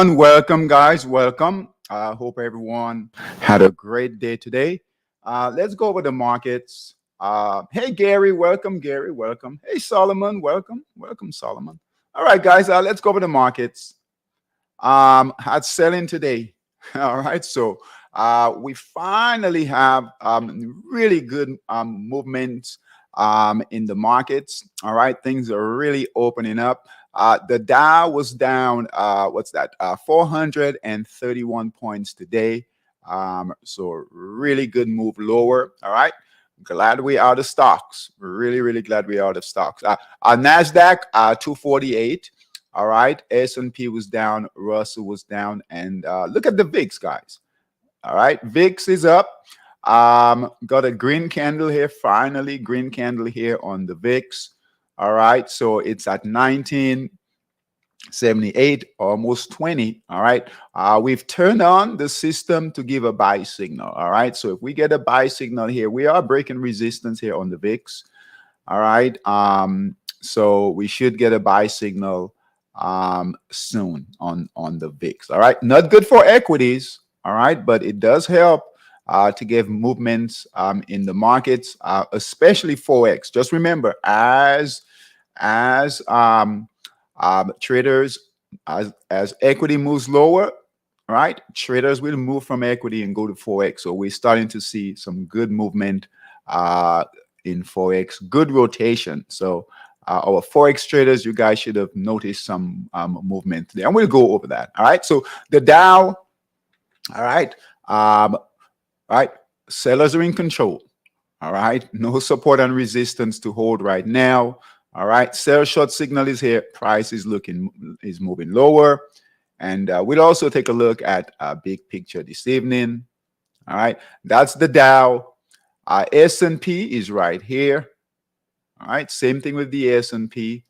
everyone. Welcome, guys. Welcome. I hope everyone had a great day today. Let's go over the markets. Hey, Gary. Welcome, Gary. Welcome. Hey, Solomon. Welcome. Welcome, Solomon. All right, guys. Let's go over the markets. Had selling today. All right. So we finally have really good movements in the markets. All right. Things are really opening up. The Dow was down, 431 points today. So really good move lower. All right. Glad we out of stocks. Really, really glad we out of stocks. NASDAQ, 248. All right. S&P was down. Russell was down. And look at the VIX, guys. All right. VIX is up. Got a green candle here. Finally, green candle here on the VIX. All right. So it's at 1978, almost 20. All right. We've turned on the system to give a buy signal. All right. So if we get a buy signal here, we are breaking resistance here on the VIX. All right. So we should get a buy signal soon on the VIX. All right. Not good for equities. All right. But it does help to give movements in the markets, especially Forex. Just remember, as traders, as equity moves lower, right, traders will move from equity and go to Forex. So we're starting to see some good movement in Forex, good rotation. So our Forex traders, you guys should have noticed some movement there, and we'll go over that. All right. So the Dow, all right, sellers are in control. All right, no support and resistance to hold right now. All right, sell short signal is here. Price is moving lower, and we'll also take a look at a big picture this evening. All right, that's the Dow. S&P is right here. All right, same thing with the S&P.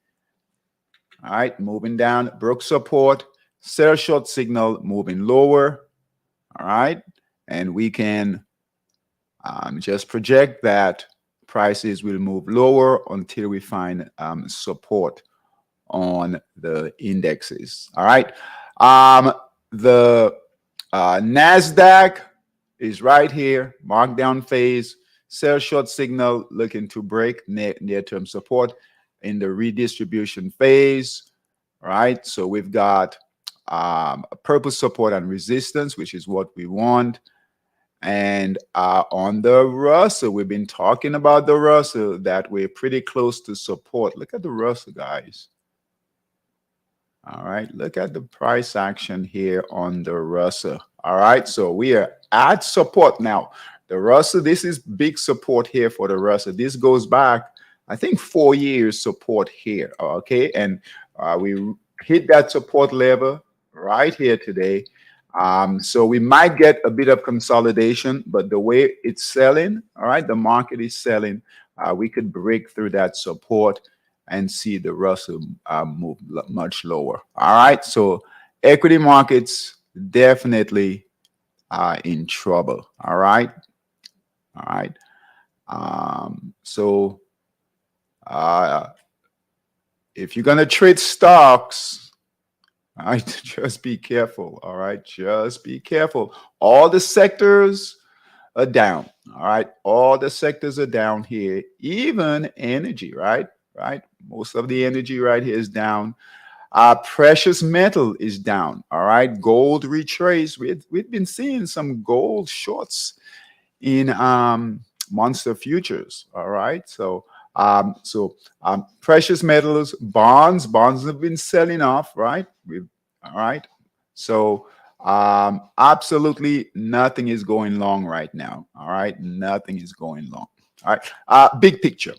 All right, moving down, broke support, sell short signal moving lower. All right, and we can just project that prices will move lower until we find support on the indexes. All right, the NASDAQ is right here, markdown phase. Sell short signal looking to break near-term support in the redistribution phase. All right, so we've got a purple support and resistance, which is what we want. And on the Russell, we've been talking about the Russell, that we're pretty close to support. Look at the Russell, guys. All right, look at the price action here on the Russell. All right, so we are at support now. The Russell, this is big support here for the Russell. This goes back, I think, 4 years support here. Okay, and we hit that support level right here today. So we might get a bit of consolidation, but the way it's selling, all right, the market is selling, we could break through that support and see the Russell move much lower. All right, so equity markets definitely in trouble. All right. All right. So if you're going to trade stocks, all right, just be careful. All right, just be careful. All the sectors are down. All right, all the sectors are down here. Even energy, right? Right. Most of the energy right here is down. Precious metal is down. All right, gold retrace. We've been seeing some gold shorts in monster futures. All right, so precious metals, bonds have been selling off, right? All right, so absolutely nothing is going long right now. All right, nothing is going long. All right, big picture.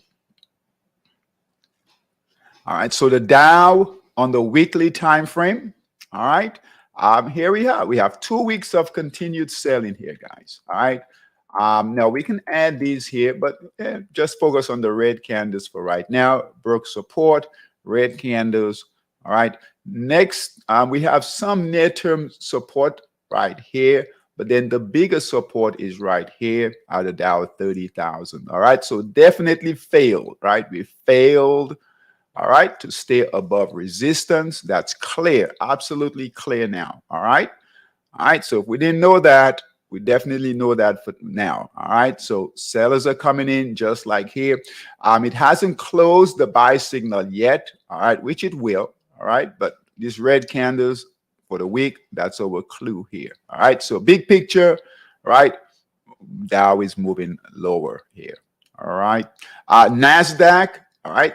All right, so the Dow on the weekly time frame. All right, here we have 2 weeks of continued selling here, guys. All right. Now we can add these here, but just focus on the red candles for right now. Broke support, red candles. All right. Next, we have some near-term support right here, but then the bigger support is right here at the Dow 30,000. All right. So definitely failed, right? We failed all right, to stay above resistance. That's clear, absolutely clear now. All right. All right. So if we didn't know that, we definitely know that for now. All right. So sellers are coming in just like here. It hasn't closed the buy signal yet. All right, which it will. All right. But these red candles for the week, that's our clue here. All right. So big picture, right? Dow is moving lower here. All right. NASDAQ, all right.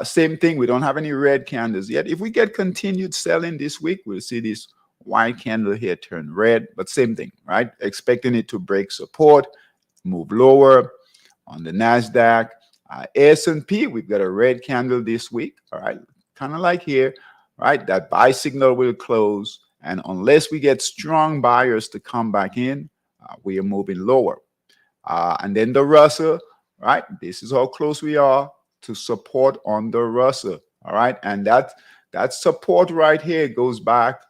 Same thing. We don't have any red candles yet. If we get continued selling this week, we'll see this white candle here turn red, but same thing, right? Expecting it to break support, move lower on the NASDAQ. S&P, we've got a red candle this week, all right? Kind of like here, right? That buy signal will close, and unless we get strong buyers to come back in, we are moving lower. And then the Russell, right? This is how close we are to support on the Russell, all right? And that support right here goes back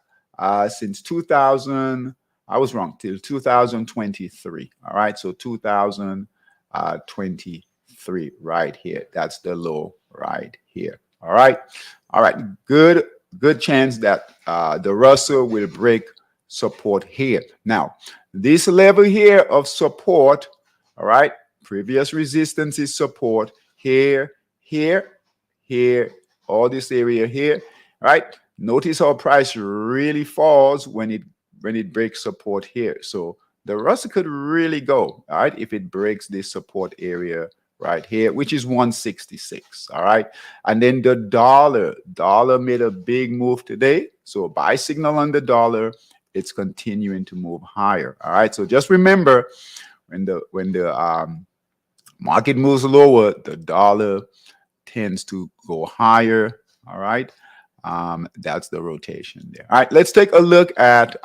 since 2000. I was wrong, till 2023, all right? So 2023 right here. That's the low right here, all right? All right, good chance that the Russell will break support here. Now, this level here of support, all right, previous resistance is support here, all this area here, right? Notice how price really falls when it breaks support here. So the Russell could really go, all right, if it breaks this support area right here, which is 166, all right? And then the dollar made a big move today. So buy signal on the dollar, it's continuing to move higher, all right? So just remember, when the market moves lower, the dollar tends to go higher, all right? That's the rotation there. All right, let's take a look at,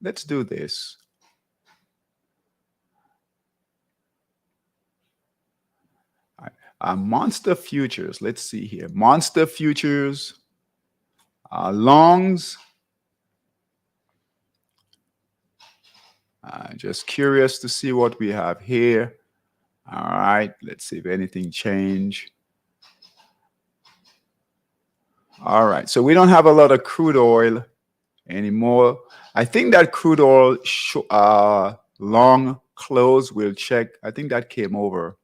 let's do this. All right. Monster futures, let's see here. Monster futures, longs. Just curious to see what we have here. All right, let's see if anything changed. All right, so we don't have a lot of crude oil anymore. I think that crude oil long close, we'll check. I think that came over,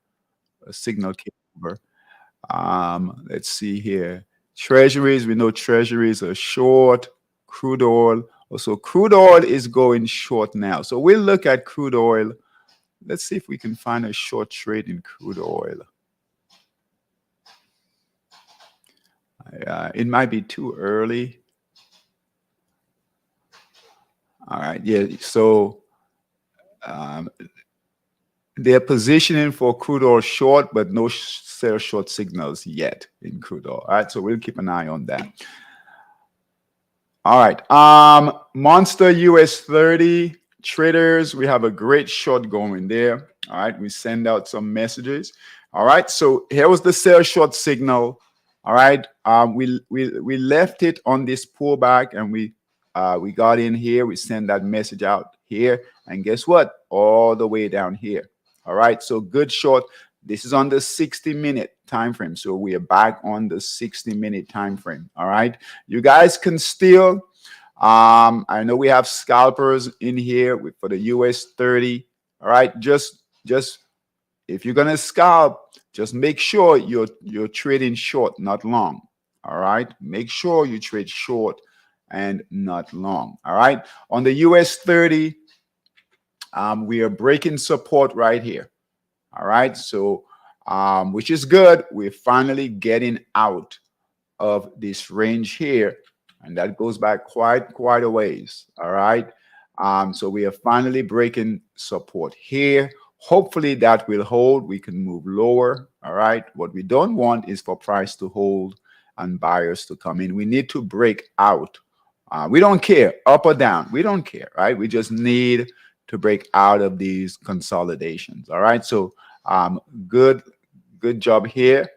a signal came over. Let's see here. Treasuries, we know treasuries are short. Crude oil, also crude oil is going short now. So we'll look at crude oil. Let's see if we can find a short trade in crude oil. It might be too early. All right, yeah, so they're positioning for crude oil short, but no sell short signals yet in crude oil. All right, so we'll keep an eye on that. All right, Monster US 30 traders, we have a great short going there. All right, we send out some messages. All right, so here was the sell short signal. All right, we left it on this pullback, and we got in here. We send that message out here, and guess what? All the way down here. All right, so good short. This is on the 60-minute time frame, so we are back on the 60-minute time frame. All right, you guys can still. I know we have scalpers in here for the US 30. All right, just if you're gonna scalp, just make sure you're trading short, not long. All right, make sure you trade short and not long. All right, on the US 30, we are breaking support right here. All right, so which is good. We're finally getting out of this range here, and that goes back quite a ways. All right, so we are finally breaking support here. Hopefully that will hold. We can move lower. All right, what we don't want is for price to hold and buyers to come in. We need to break out. We don't care up or down. We don't care, right? We just need to break out of these consolidations. All right, so good job here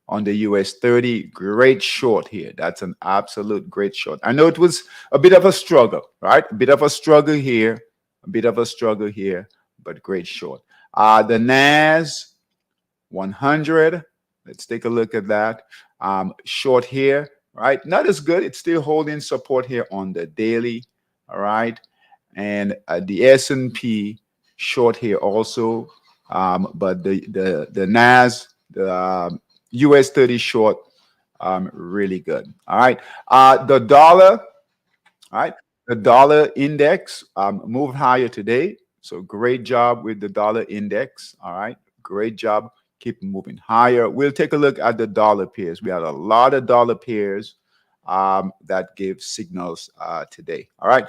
on the US 30. Great short here. That's an absolute great short. I know it was a bit of a struggle, right? A bit of a struggle here, but great short. The NAS, 100. Let's take a look at that. Short here, right? Not as good. It's still holding support here on the daily, all right? And the S&P short here also, but the NAS, the US 30 short, really good. All right. The dollar, all right. The dollar index moved higher today. So great job with the dollar index. All right. Great job. Keep moving higher. We'll take a look at the dollar pairs. We had a lot of dollar pairs that gave signals today. All right.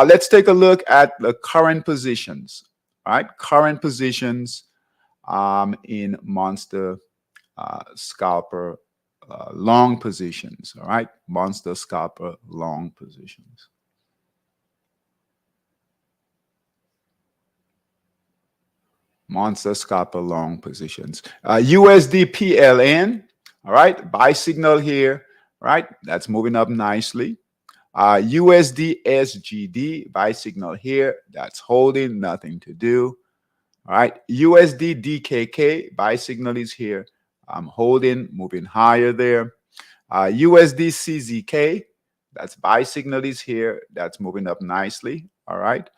Let's take a look at the current positions. All right. Current positions in Monster Scalper long positions. All right. Monster Scalper long positions. Monster Scalper long positions. USD PLN, all right, buy signal here, right? That's moving up nicely. USD SGD, buy signal here. That's holding, nothing to do. All right, USD DKK, buy signal is here. I'm holding, moving higher there. USD CZK, that's buy signal is here. That's moving up nicely. All right.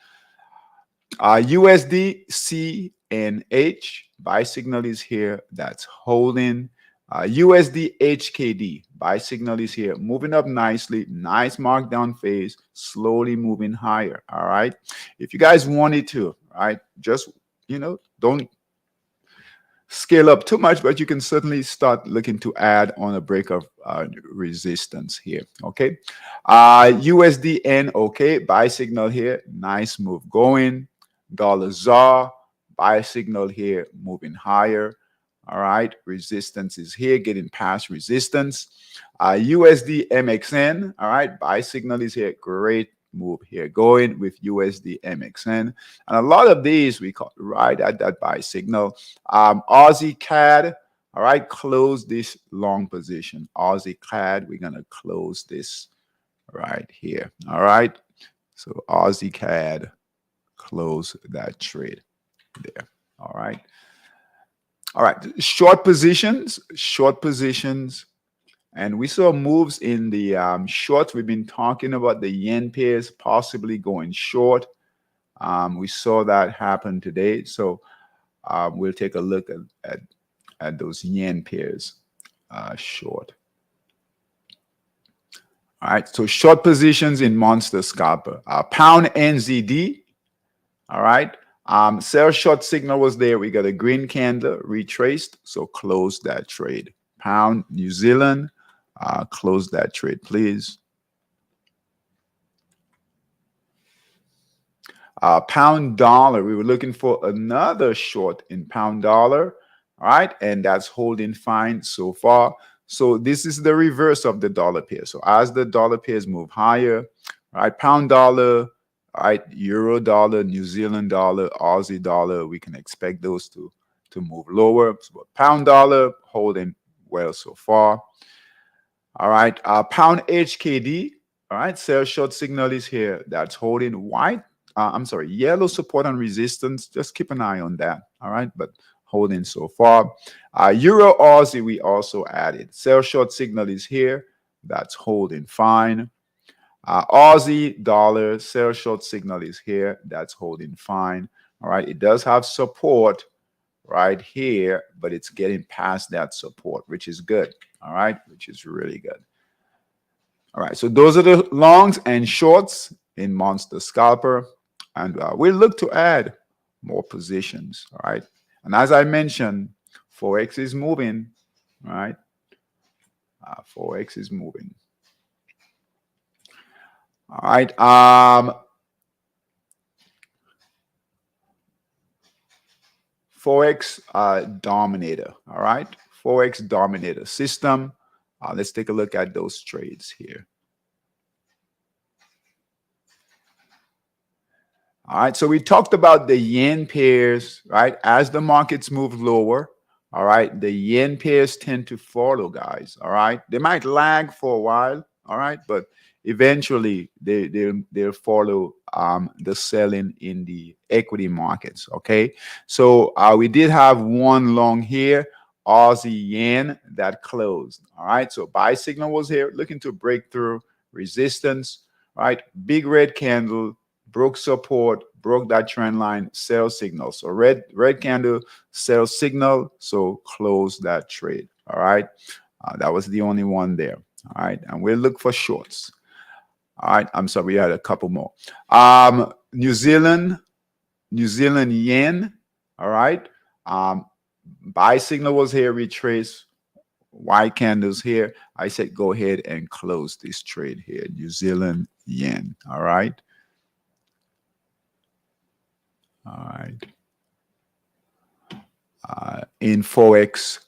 USD CNH, buy signal is here. That's holding. USD HKD, buy signal is here. Moving up nicely. Nice markdown phase. Slowly moving higher. All right. If you guys wanted to, all right, just, don't scale up too much, but you can certainly start looking to add on a break of resistance here. Okay. USDN, okay, buy signal here. Nice move going. Dollar ZAR, buy signal here, moving higher. All right, resistance is here, getting past resistance. USD MXN, all right, buy signal is here. Great move here going with USD MXN. And a lot of these we caught right at that buy signal. Aussie CAD, all right, close this long position. Aussie CAD, we're going to close this right here. All right, so Aussie CAD, close that trade there. All right. Short positions. And we saw moves in the shorts. We've been talking about the yen pairs possibly going short. We saw that happen today. So we'll take a look at those yen pairs short. All right. So short positions in Monster Scalper. Pound NZD. All right. Sell short signal was there. We got a green candle retraced. So close that trade. Pound New Zealand. Close that trade, please. Pound dollar. We were looking for another short in pound dollar. All right. And that's holding fine so far. So this is the reverse of the dollar pair. So as the dollar pairs move higher, all right, pound dollar, all right, euro dollar, New Zealand dollar, Aussie dollar, we can expect those to move lower. So pound dollar holding well so far. All right, pound HKD, all right, sell short signal is here. That's holding yellow support and resistance. Just keep an eye on that. All right, but holding so far. Euro Aussie, we also added. Sell short signal is here. That's holding fine. Aussie dollar, sell short signal is here. That's holding fine. All right. It does have support right here, but it's getting past that support, which is good. All right. Which is really good. All right. So those are the longs and shorts in Monster Scalper. And we'll look to add more positions. All right. And as I mentioned, Forex is moving. All right. Forex is moving. All right. Forex dominator. All right. Forex dominator system. Let's take a look at those trades here. All right. So we talked about the yen pairs, right? As the markets move lower, all right, the yen pairs tend to follow, guys. All right. They might lag for a while. All right. But eventually they'll follow the selling in the equity markets. Okay. So we did have one long here Aussie yen that closed. All right, so buy signal was here, looking to break through resistance. All right, big red candle, broke support, broke that trend line, sell signal. So red candle, sell signal, so close that trade. All right, that was the only one there. All right, and we'll look for shorts. All right, I'm sorry, we had a couple more. New Zealand yen. All right, buy signal was here, retrace, white candles here. I said go ahead and close this trade here, New Zealand yen. All right. All right. In Forex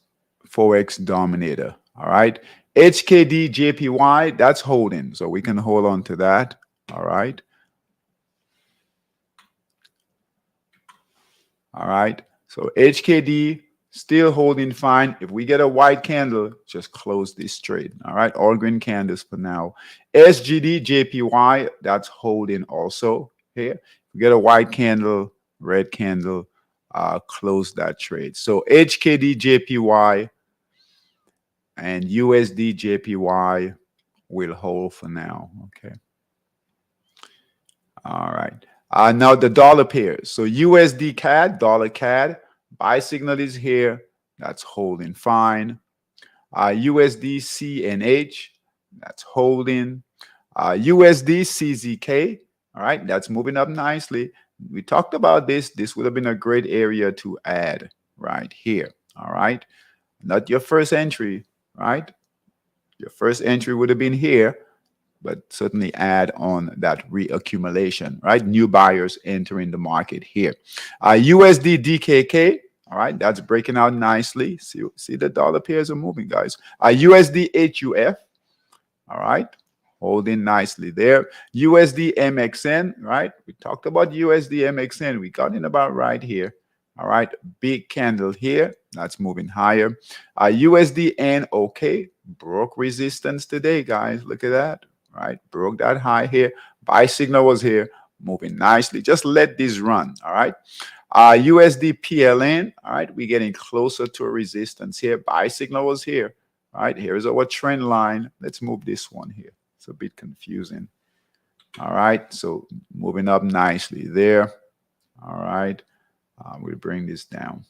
dominator. All right. HKD JPY, that's holding. So we can hold on to that. All right. All right. So HKD still holding fine. If we get a white candle, just close this trade. All right. All green candles for now. SGD JPY, that's holding also here. If we get a white candle, red candle, close that trade. So HKD JPY and USD JPY will hold for now. Okay. All right. Now the dollar pairs. So USD CAD, dollar CAD, buy signal is here. That's holding fine. USD CNH, that's holding. USD CZK, all right, that's moving up nicely. We talked about this. This would have been a great area to add right here. All right. Not your first entry, right? Your first entry would have been here, but certainly add on that reaccumulation, right? New buyers entering the market here. USD DKK, all right, that's breaking out nicely. See the dollar pairs are moving, guys. USD HUF, all right, holding nicely there. USD MXN, right? We talked about USD MXN. We got in about right here. All right, big candle here. That's moving higher. USD NOK broke resistance today, guys. Look at that. Right, broke that high here. Buy signal was here, moving nicely. Just let this run. All right. USD PLN. All right, we're getting closer to a resistance here. Buy signal was here. All right, here's our trend line. Let's move this one here. It's a bit confusing. All right, so moving up nicely there. All right, we'll bring this down.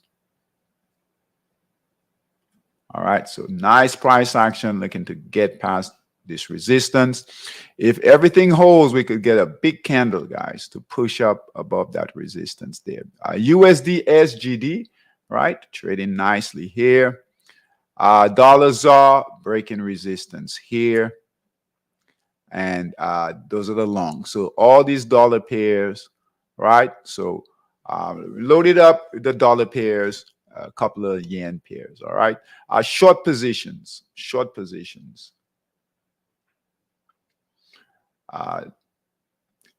All right, so nice price action, looking to get past this resistance. If everything holds, we could get a big candle, guys, to push up above that resistance there. USD SGD, right, trading nicely here. Dollar ZAR breaking resistance here. And those are the longs. So all these dollar pairs, right? So loaded up the dollar pairs, a couple of yen pairs, all right? Short positions.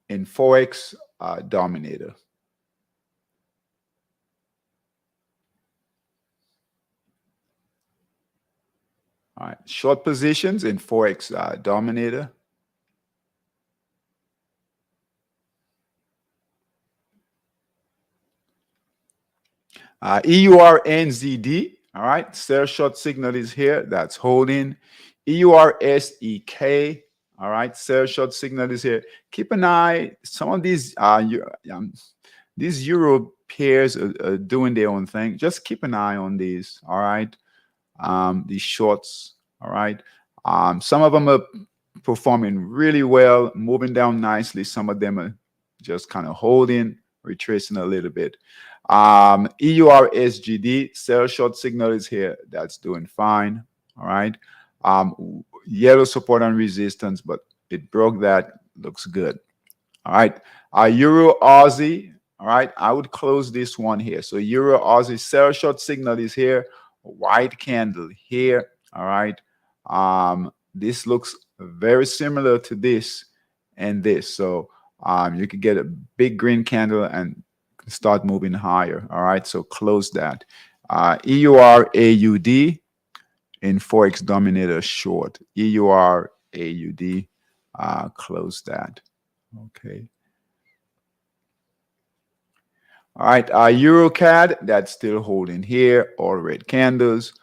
In Forex dominator. All right, short positions in Forex dominator. EURNZD, all right, sell short signal is here. That's holding. EURSEK, all right, sell short signal is here. Keep an eye. Some of these euro pairs are doing their own thing. Just keep an eye on these. All right, these shorts. All right, some of them are performing really well, moving down nicely. Some of them are just kind of holding, retracing a little bit. EURSGD, sell short signal is here. That's doing fine. All right. Yellow support and resistance, but it broke that. Looks good. All right. Euro Aussie. All right. I would close this one here. So Euro Aussie sell short signal is here. White candle here. All right. This looks very similar to this and this. So you could get a big green candle and start moving higher. All right, so close that. EURAUD in Forex dominator short. EURAUD, close that. Okay. All right, EuroCAD, that's still holding here, all red candles.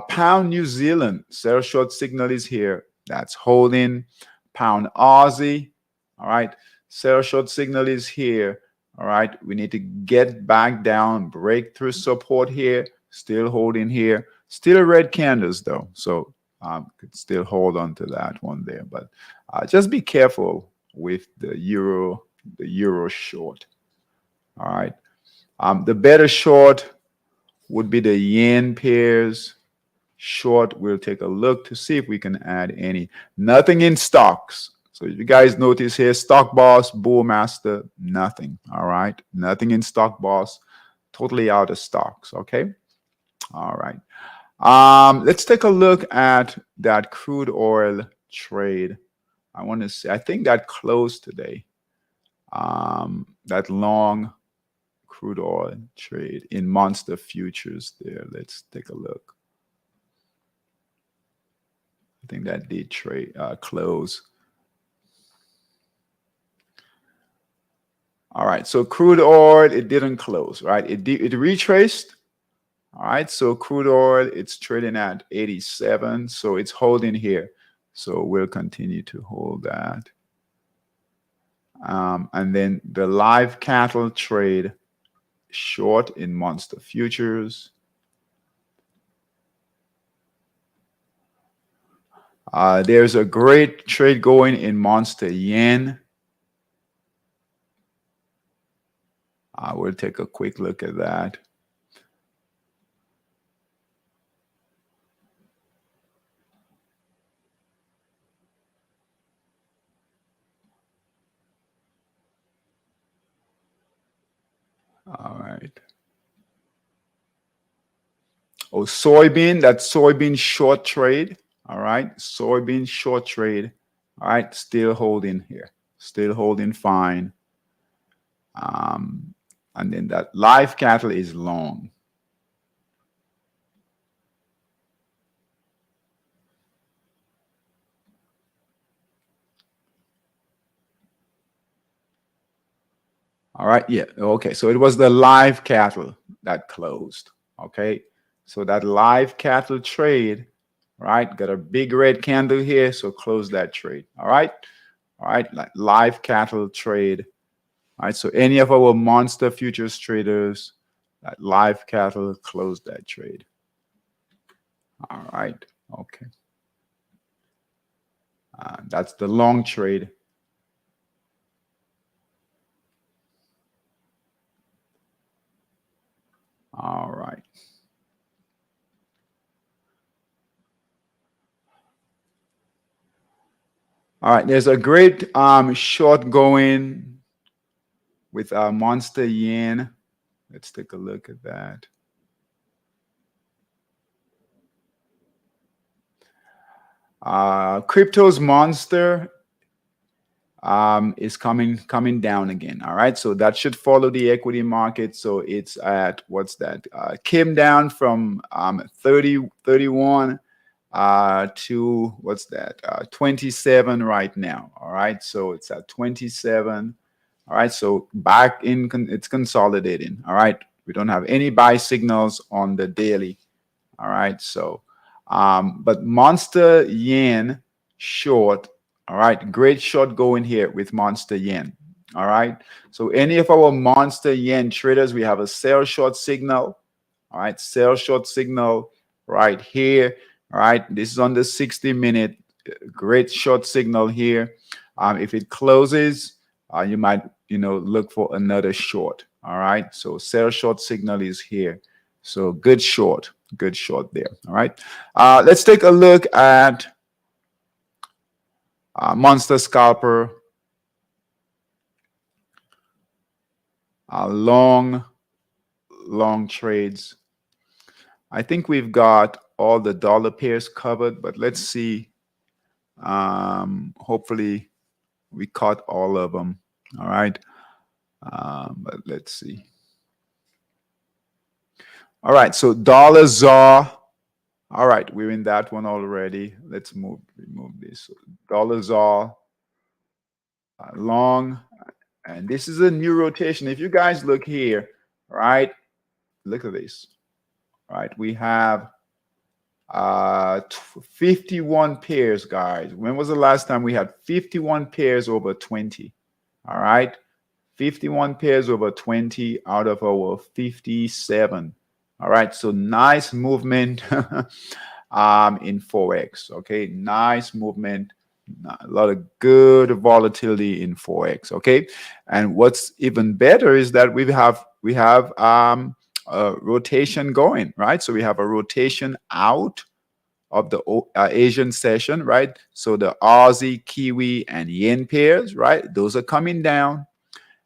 Pound New Zealand, sell short signal is here, that's holding. Pound Aussie, all right, sell short signal is here. All right, we need to get back down, break through support here, still holding here. Still red candles though, so could still hold on to that one there. But just be careful with the euro short. All right. The better short would be the yen pairs. Short, we'll take a look to see if we can add any. Nothing in stocks. So you guys notice here, Stock Boss, Bullmaster, nothing. All right. Nothing in Stock Boss. Totally out of stocks. Okay. All right. Let's take a look at that crude oil trade. I want to see, I think that closed today. That long crude oil trade in Monster Futures there. Let's take a look. I think that did trade close. All right, so crude oil, it didn't close, right? It retraced. All right, so crude oil, it's trading at 87, so it's holding here. So we'll continue to hold that. And then the live cattle trade short in Monster Futures. There's a great trade going in Monster Yen. We'll take a quick look at that. All right. Oh, soybean, that soybean short trade. All right. Soybean short trade. All right. Still holding here. Still holding fine. And then that live cattle is long. All right. Yeah. Okay. So it was the live cattle that closed. Okay. So that live cattle trade, right? Got a big red candle here. So close that trade. All right. All right. Like live cattle trade. All right. So any of our monster futures traders, that live cattle, close that trade. All right. Okay. That's the long trade. All right. All right. There's a great short going with Monster Yen. Let's take a look at that. Crypto's Monster is coming down again. All right, so that should follow the equity market. So it's at, what's that? Came down from 31 to, what's that? 27 right now. All right, so it's at 27. All right, so back in, it's consolidating. All right, we don't have any buy signals on the daily. All right, so but Monster Yen short. All right, great short going here with Monster Yen. All right, so any of our Monster Yen traders, we have a sell short signal. All right, sell short signal right here. All right, this is on the 60-minute. Great short signal here. If it closes, you might look for another short. All right, so sell short signal is here. So good short there. All right, let's take a look at Monster Scalper. Long trades. I think we've got all the dollar pairs covered, but let's see. Hopefully we caught all of them. All right, but let's see. All right, so dollar ZAR. All right, we're in that one already. Let's remove this. So dollar ZAR long, and this is a new rotation. If you guys look here, All right, look at this. All right, we have 51 pairs, guys. When was the last time we had 51 pairs over 20? All right, 51 pairs over 20 out of our 57. All right, so nice movement in Forex. Okay, nice movement, a lot of good volatility in Forex. Okay, and what's even better is that we have a rotation going, right? So we have a rotation out of the Asian session, right? So the Aussie, Kiwi, and Yen pairs, right? Those are coming down,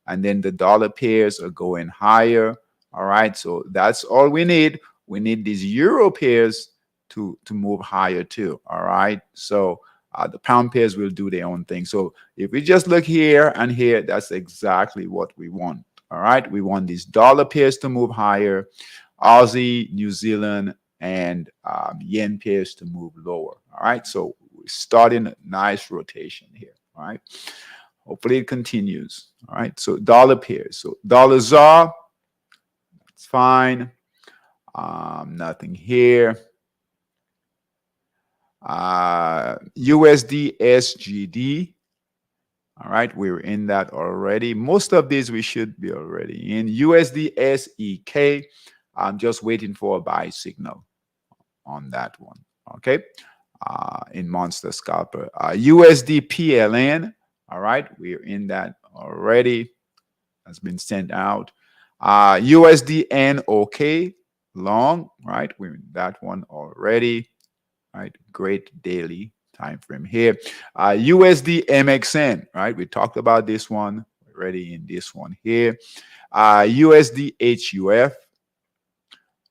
and then the dollar pairs are going higher. All right, so that's all we need. We need these euro pairs to move higher too. All right, so the pound pairs will do their own thing. So if we just look here and here, that's exactly what we want. All right, we want these dollar pairs to move higher, Aussie, New Zealand, and yen pairs to move lower. All right, so we're starting a nice rotation here. All right, hopefully it continues. All right, so dollar pairs. So dollar ZAR, that's fine. Nothing here. USD SGD. All right, we're in that already. Most of these we should be already in. USD SEK. I'm just waiting for a buy signal on that one. Okay, in Monster Scalper. USD PLN. All right, we're in that already. Has been sent out. USD NOK long. Right, we're in that one already. Right, great daily time frame here. USD MXN, right? We talked about this one already in this one here. USD HUF,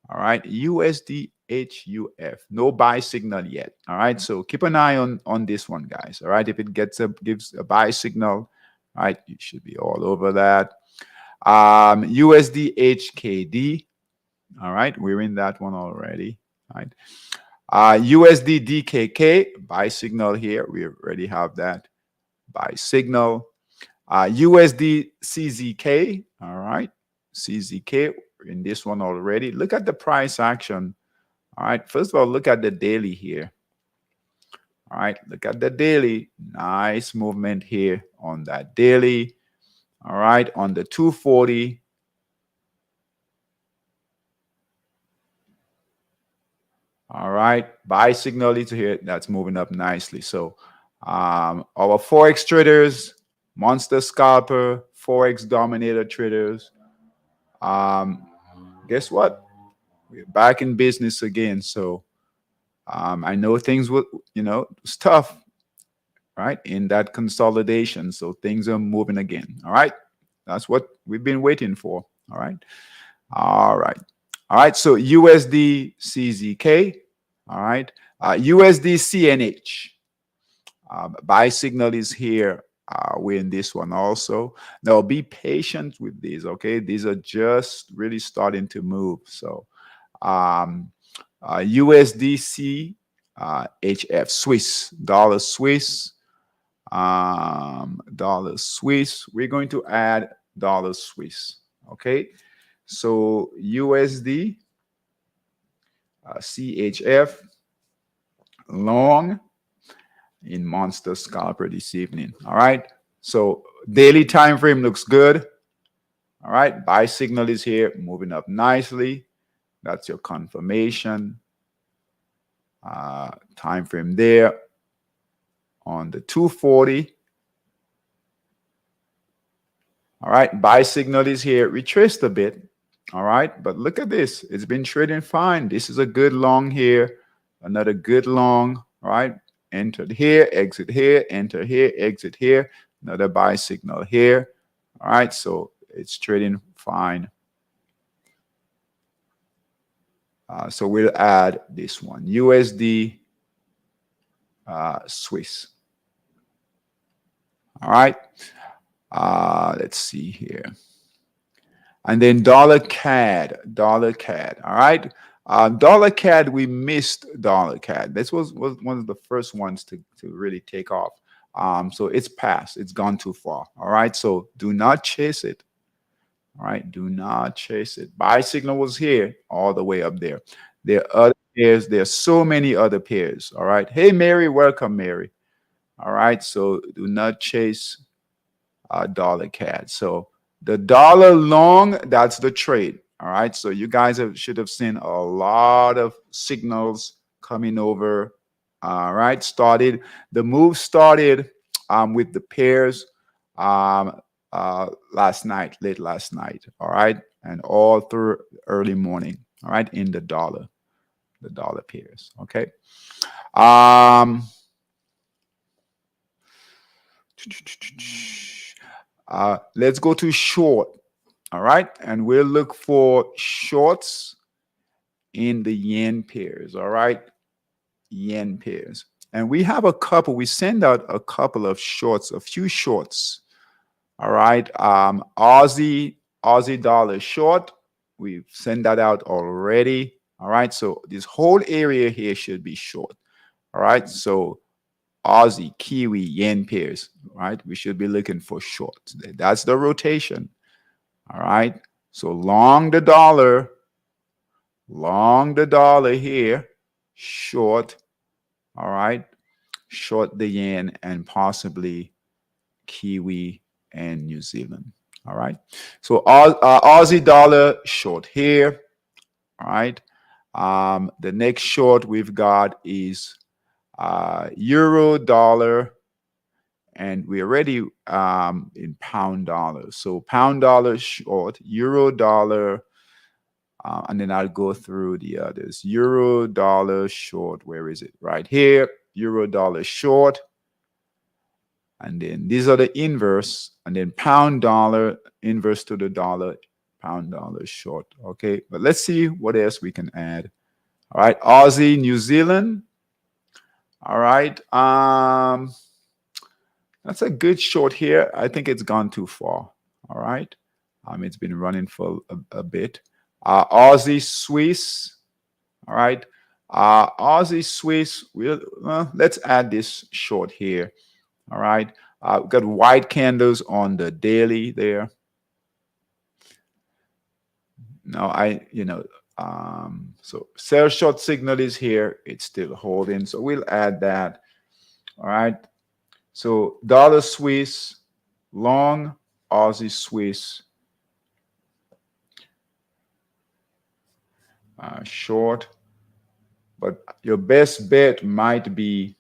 all right. USD HUF, no buy signal yet. All right, so keep an eye on this one, guys. All right, if it gives a buy signal, all right, you should be all over that. USD HKD, all right, we're in that one already. All right. USD DKK, buy signal here. We already have that buy signal. USD CZK, all right. CZK, we're in this one already. Look at the price action. All right. First of all, look at the daily here. All right. Look at the daily. Nice movement here on that daily. All right. On the 240. All right, buy signal is here. That's moving up nicely. So our Forex traders, Monster Scalper, Forex Dominator traders, guess what? We're back in business again. So I know things will, it's tough, right? In that consolidation. So things are moving again. All right. That's what we've been waiting for. All right. All right. All right. So USD CZK. All right. USD CNH. Buy signal is here. We're in this one also. Now be patient with these. Okay. These are just really starting to move. So USDC HF Swiss dollar Swiss. Dollar Swiss. We're going to add dollar Swiss. Okay. So USD CHF long in Monster Scalper this evening. All right. So daily time frame looks good. All right. Buy signal is here, moving up nicely. That's your confirmation. Time frame there on the 240. All right. Buy signal is here. Retraced a bit. All right. But look at this. It's been trading fine. This is a good long here. Another good long. All right. Entered here, exit here, enter here, exit here. Another buy signal here. All right. So it's trading fine. So we'll add this one. USD Swiss. All right. Let's see here. And then dollar CAD. All right. Dollar CAD, we missed dollar CAD. This was one of the first ones to really take off. So it's past. It's gone too far. All right. So do not chase it. All right, do not chase it. Buy signal was here all the way up there. There are other pairs. There are so many other pairs. All right. Hey, Mary, welcome, Mary. All right. So do not chase dollar CAD. So the dollar long, that's the trade. All right. So you guys should have seen a lot of signals coming over. All right. The move started with the pairs late last night. All right. And all through early morning. All right. In the dollar pairs. Okay. Let's go to short. All right. And we'll look for shorts in the yen pairs. All right. Yen pairs. And we have a couple. We send out a couple of shorts, a few shorts. All right. Aussie dollar short. We've sent that out already. All right. So this whole area here should be short. All right. So Aussie, Kiwi, yen pairs, right? We should be looking for shorts. That's the rotation. All right. So long the dollar here, short. All right. Short the yen and possibly Kiwi and New Zealand. All right. So Aussie dollar short here. All right. The next short we've got is euro dollar, and we're already in pound dollar. So pound dollar short, euro dollar, and then I'll go through the others. Euro dollar short, where is it? Right here, euro dollar short. And then these are the inverse, and then pound dollar, inverse to the dollar, pound dollar short. Okay, but let's see what else we can add. All right, Aussie, New Zealand. All right, that's a good short here. I think it's gone too far. All right, it's been running for a bit. Aussie, Swiss. All right, Aussie, Swiss. Let's add this short here. All right. We've got white candles on the daily there. Now so sell short signal is here. It's still holding. So we'll add that. All right. So dollar Swiss, long, Aussie Swiss, short. But your best bet might be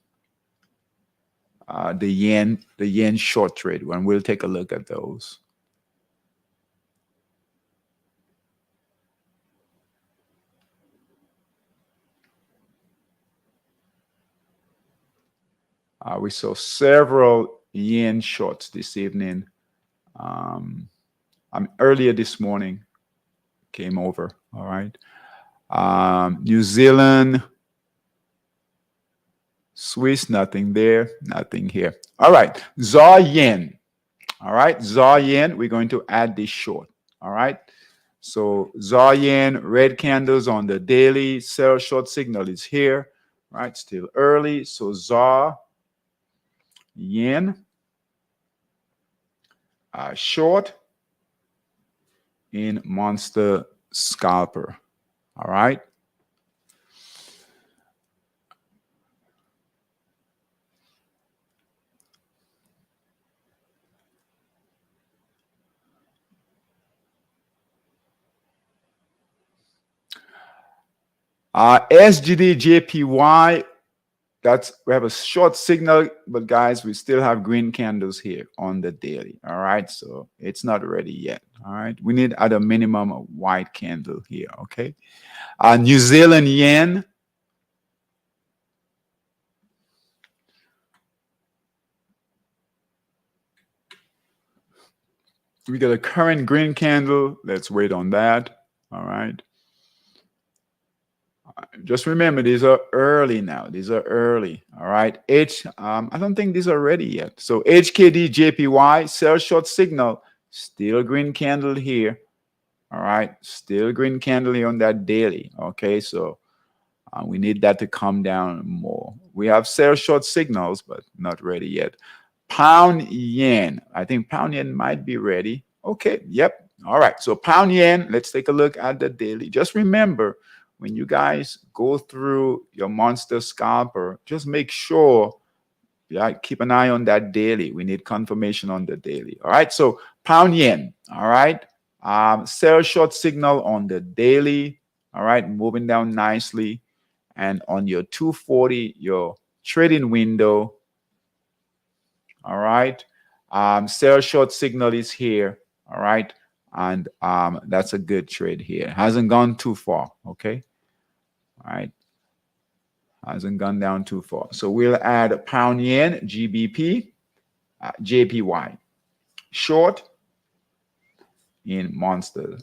the yen short trade, when we'll take a look at those. We saw several yen shorts this evening. Earlier this morning came over. All right. New Zealand, Swiss, nothing there, nothing here. All right, ZAR yen. All right, ZAR yen, we're going to add this short. All right, so ZAR yen, red candles on the daily, sell short signal is here. All right, still early. So ZAR yen, short in Monster Scalper. All right. SGD JPY, we have a short signal, but guys, we still have green candles here on the daily. All right, so it's not ready yet. All right, we need at a minimum a white candle here. Okay, New Zealand yen. We got a current green candle. Let's wait on that. All right. Just remember, these are early now. These are early. All right. I don't think these are ready yet. So HKD JPY, sell short signal, still green candle here. All right. Still green candle here on that daily. Okay. So we need that to come down more. We have sell short signals, but not ready yet. Pound yen. I think pound yen might be ready. Okay. Yep. All right, so pound yen, let's take a look at the daily. Just remember, when you guys go through your monster scalper, just make sure, yeah, keep an eye on that daily. We need confirmation on the daily. All right, so pound yen, all right. Sell short signal on the daily, all right, moving down nicely. And on your 240, your trading window, all right. Sell short signal is here, all right. And that's a good trade here. Hasn't gone too far, okay. All right. Hasn't gone down too far. So we'll add pound yen, GBP, JPY. Short in monster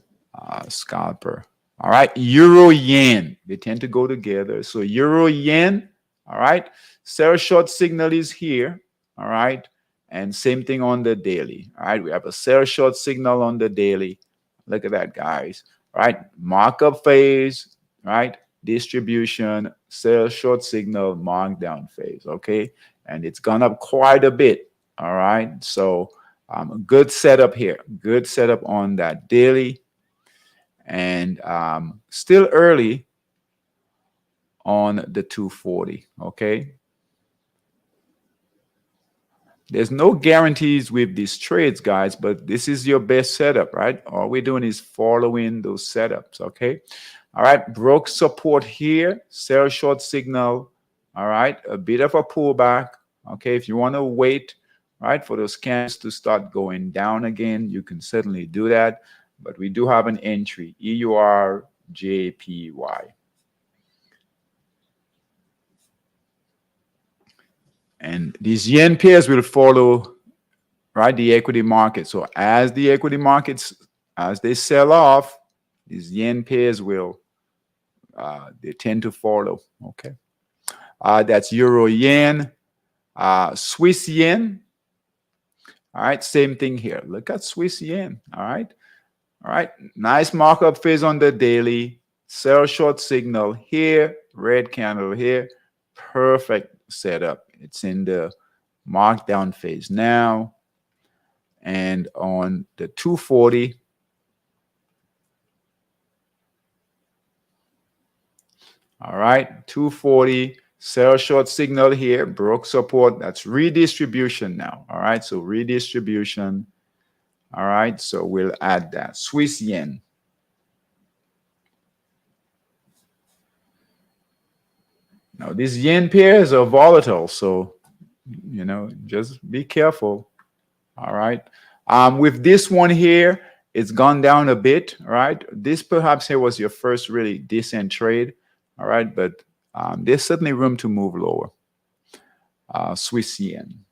scalper. All right. Euro yen. They tend to go together. So euro yen, all right. Sell short signal is here. All right. And same thing on the daily. All right. We have a sell short signal on the daily. Look at that, guys. All right. Markup phase, right? Distribution, sell short signal, markdown phase. Okay. And it's gone up quite a bit. All right. So good setup here. Good setup on that daily. And still early on the 240. Okay. There's no guarantees with these trades, guys, but this is your best setup, right? All we're doing is following those setups, okay? All right, broke support here, sell short signal, all right? A bit of a pullback, okay? If you want to wait, right, for those candles to start going down again, you can certainly do that, but we do have an entry, EURJPY. And these yen pairs will follow, right, the equity market. So as the equity markets, as they sell off, these yen pairs will, they tend to follow. Okay. That's euro yen, Swiss yen. All right. Same thing here. Look at Swiss yen. All right. All right. Nice markup phase on the daily. Sell short signal here. Red candle here. Perfect setup. It's in the markdown phase now. And on the 240, all right, 240, sell short signal here, broke support. That's redistribution now. All right, so redistribution. All right, so we'll add that. Swiss yen. Now, these yen pairs are volatile, so, you know, just be careful. All right. With this one here, it's gone down a bit, right? This perhaps here was your first really decent trade, all right? But there's certainly room to move lower. Swiss yen.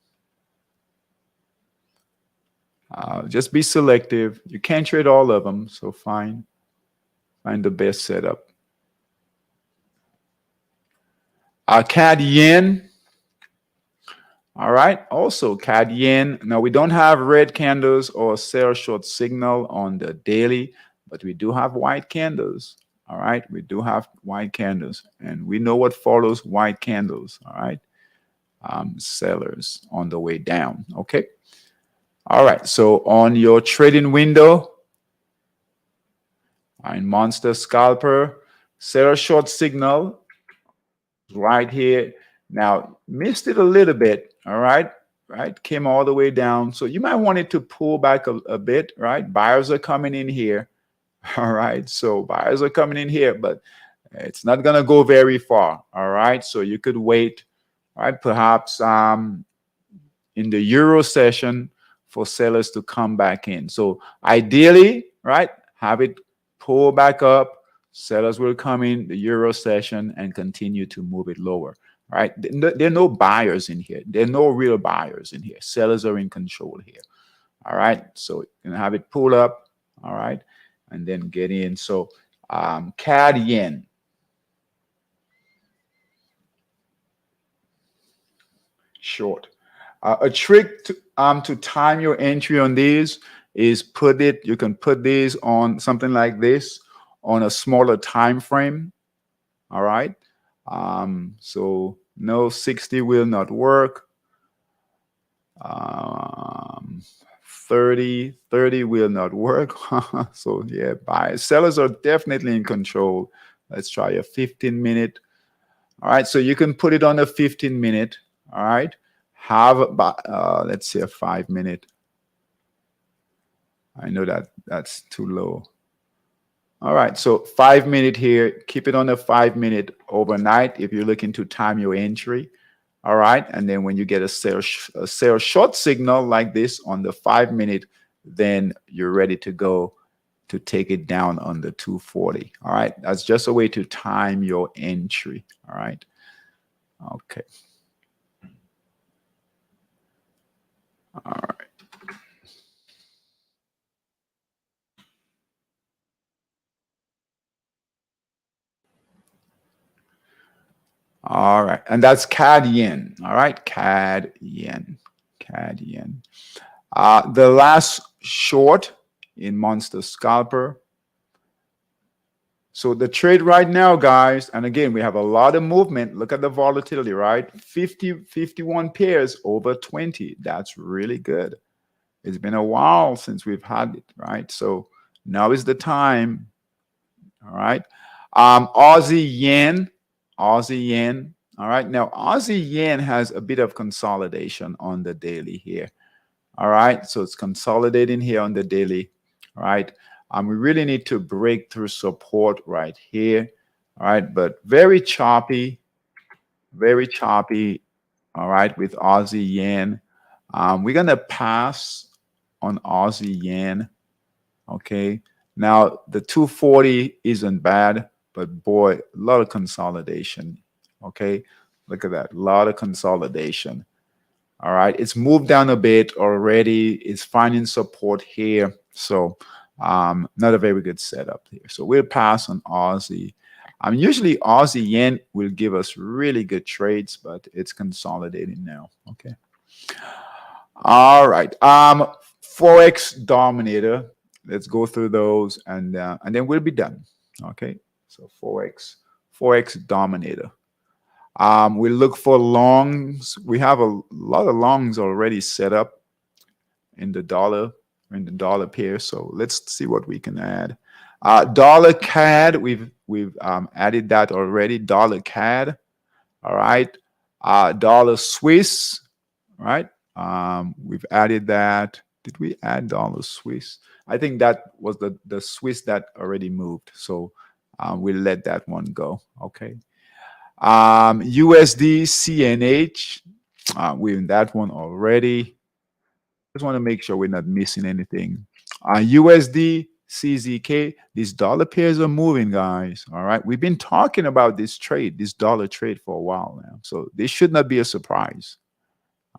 Just be selective. You can't trade all of them, so find the best setup. CAD yen. All right. Also, CAD yen. Now, we don't have red candles or sell short signal on the daily, but we do have white candles. All right. We do have white candles, and we know what follows white candles. All right. Sellers on the way down. Okay. All right. So on your trading window, in Monster Scalper, seller short signal right here. Now, missed it a little bit, all right? Right, came all the way down. So you might want it to pull back a bit, right? Buyers are coming in here, all right? So buyers are coming in here, but it's not going to go very far, all right? So you could wait, right? Perhaps in the Euro session for sellers to come back in. So ideally, right, have it pull back up. Sellers will come in the Euro session and continue to move it lower, right? There are no buyers in here. There are no real buyers in here. Sellers are in control here, all right? So you can have it pull up, all right, and then get in. So CAD yen. Short. A trick to time your entry on these is you can put these on something like this on a smaller time frame. All right. So no 60 will not work. 30 will not work. So yeah, buyers, sellers are definitely in control. Let's try a 15-minute. All right, so you can put it on a 15-minute. All right, have about let's say a 5-minute. I know that that's too low. All right, so 5-minute here. Keep it on a 5-minute overnight if you're looking to time your entry. All right, and then when you get a sell short signal like this on the 5-minute, then you're ready to go to take it down on the 240. All right, that's just a way to time your entry. All right, okay. All right. All right, and that's CAD yen. All right, CAD yen, CAD yen. The last short in Monster Scalper. So the trade right now, guys, and again, we have a lot of movement. Look at the volatility, right? 51 pairs over 20. That's really good. It's been a while since we've had it, right? So now is the time. All right. Aussie yen, Aussie yen. All right. Now, Aussie yen has a bit of consolidation on the daily here. All right. So it's consolidating here on the daily. All right. We really need to break through support right here. All right. But very choppy, very choppy. All right. With Aussie yen. We're going to pass on Aussie yen. Okay. Now, the 240 isn't bad, but boy, a lot of consolidation. Okay. Look at that. A lot of consolidation. All right. It's moved down a bit already. It's finding support here. So, not a very good setup here. So, we'll pass on Aussie. Usually, Aussie yen will give us really good trades, but it's consolidating now. Okay. All right. Forex dominator. Let's go through those and then we'll be done. Okay. So Forex dominator. We look for longs. We have a lot of longs already set up in the dollar pair. So let's see what we can add. Dollar CAD. We've added that already. Dollar CAD. All right. Dollar Swiss. Right. We've added that. Did we add dollar Swiss? I think that was the Swiss that already moved. So we'll let that one go. Okay. USD CNH. We're in that one already. Just want to make sure we're not missing anything. USD CZK. These dollar pairs are moving, guys. All right. We've been talking about this dollar trade for a while now. So this should not be a surprise.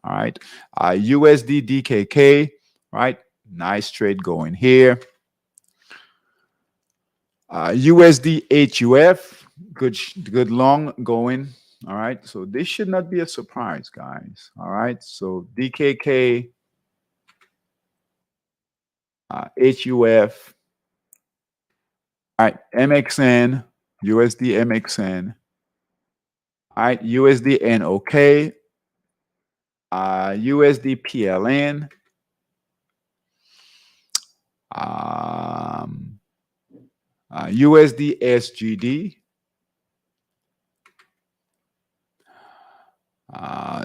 All right. USD DKK, right? Nice trade going here. USD HUF, good long going. All right. So this should not be a surprise, guys. All right. So DKK, HUF, all right. MXN, USD MXN, all right. USD NOK, USD PLN, USD SGD,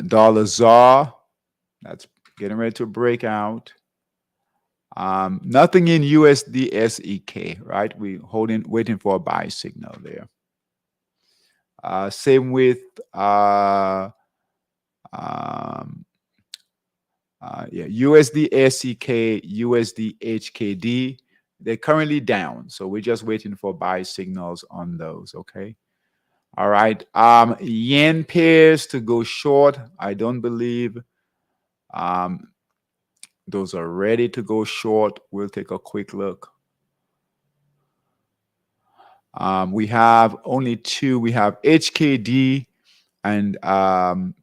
dollar ZAR, that's getting ready to break out. Nothing in USD SEK, right? Waiting for a buy signal there. Same with USD SEK, USD HKD. They're currently down, so we're just waiting for buy signals on those. Okay. All right. Yen pairs to go short. I don't believe those are ready to go short. We'll take a quick look. We have only two. We have HKD and JPY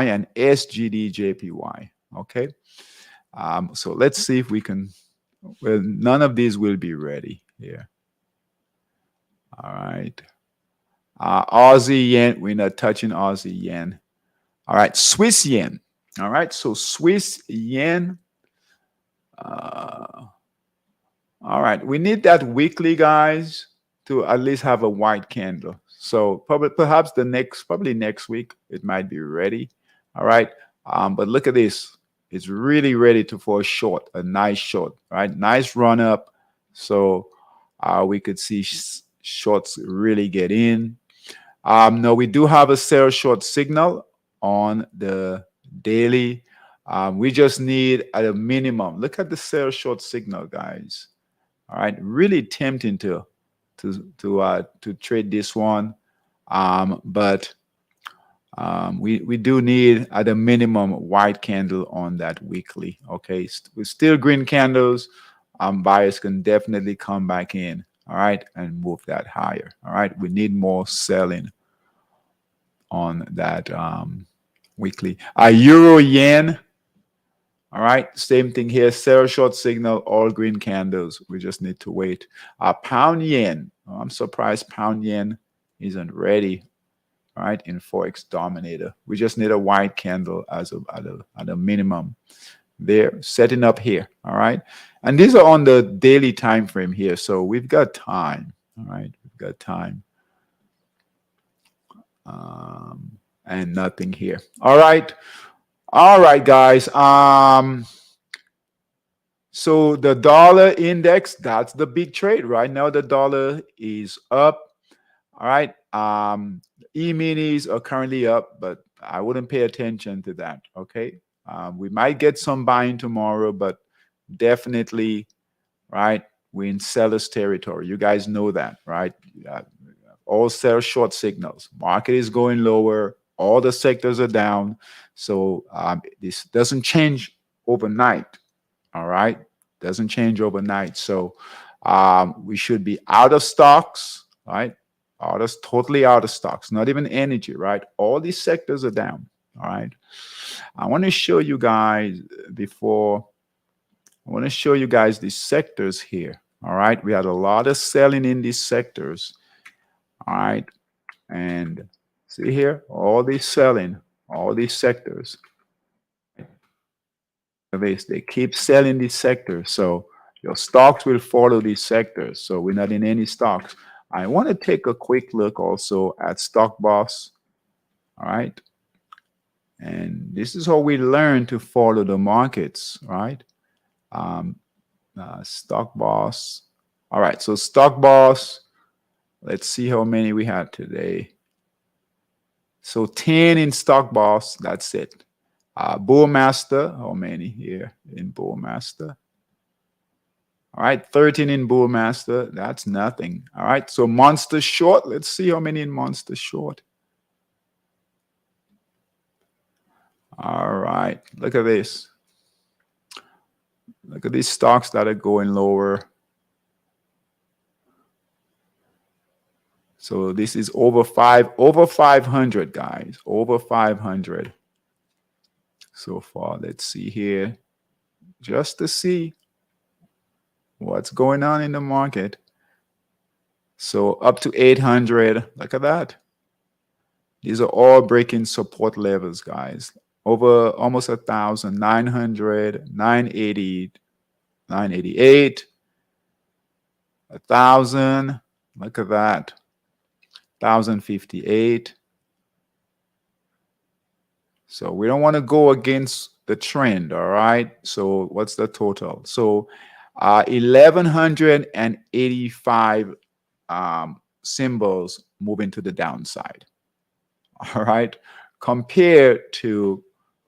and SGD JPY. Okay. So let's see if we can. Well, none of these will be ready here. All right. Aussie yen. We're not touching Aussie yen. All right. Swiss yen. All right. So Swiss yen. Uh, all right, we need that weekly, guys, to at least have a white candle. So probably perhaps probably next week it might be ready. All right, but look at this. It's really ready for a short, a nice short, right? Nice run up. So we could see shorts really get in. No, we do have a sell short signal on the daily. We just need at a minimum. Look at the sell short signal, guys. All right, really tempting to trade this one, but we do need at a minimum white candle on that weekly. Okay, with still green candles, buyers can definitely come back in. All right, and move that higher. All right, we need more selling on that weekly. Euro yen. All right, same thing here. Sell short signal, all green candles. We just need to wait. Pound yen. Oh, I'm surprised pound yen isn't ready. All right, in Forex Dominator. We just need a white candle as at a minimum. There, setting up here. All right, and these are on the daily time frame here, so we've got time. All right, we've got time. And nothing here. All right. All right, guys. So the dollar index, that's the big trade. Right now, the dollar is up. All right. E-minis are currently up, but I wouldn't pay attention to that. Okay. We might get some buying tomorrow, but definitely, right, we're in seller's territory. You guys know that, right? All sell short signals. Market is going lower. All the sectors are down. So this doesn't change overnight. All right. Doesn't change overnight. So we should be out of stocks, right? Totally out of stocks, not even energy, right? All these sectors are down. All right. I want to show you guys these sectors here. All right. We had a lot of selling in these sectors. All right. And see here, all these selling, all these sectors. They keep selling these sectors. So your stocks will follow these sectors. So we're not in any stocks. I want to take a quick look also at Stock Boss. All right. And this is how we learn to follow the markets, right? Stock Boss. All right. So Stock Boss, let's see how many we had today. So 10 in Stock Boss, that's it. Bullmaster, how many here in Bullmaster? All right, 13 in Bullmaster, that's nothing. All right, so Monster Short, let's see how many in Monster Short. All right, look at this. Look at these stocks that are going lower. So this is over 500, guys, over 500 so far. Let's see here, just to see what's going on in the market. So up to 800, look at that. These are all breaking support levels, guys. Over almost 1,000, 900, 980, 988, 1,000. Look at that. 1,058. So we don't want to go against the trend, all right? So what's the total? So 1,185 symbols moving to the downside, all right? Compared to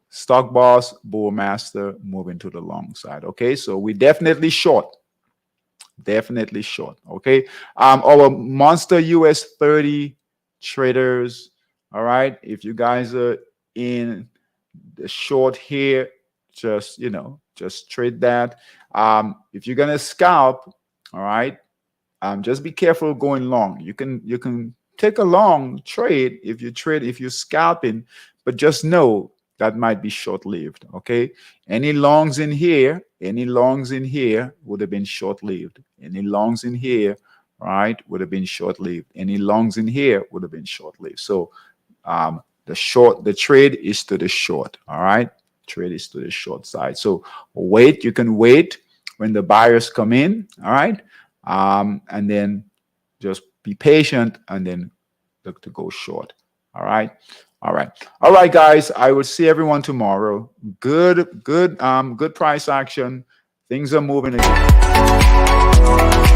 Stock Boss, Bullmaster moving to the long side, okay? So we definitely short. Definitely short, okay? Our Monster US 30 traders, all right? If you guys are in the short here, just trade that. If you're gonna scalp, all right, just be careful going long. You can take a long trade if you're scalping, but just know that might be short-lived. Okay, any longs in here would have been short-lived. Any longs in here, right, would have been short-lived. Any longs in here would have been short-lived. So the trade is to the short. All right. trade is to the short side. So wait, you can wait when the buyers come in, all right? And then just be patient and then look to go short. All right. All right. All right, guys. I will see everyone tomorrow. Good price action. Things are moving again.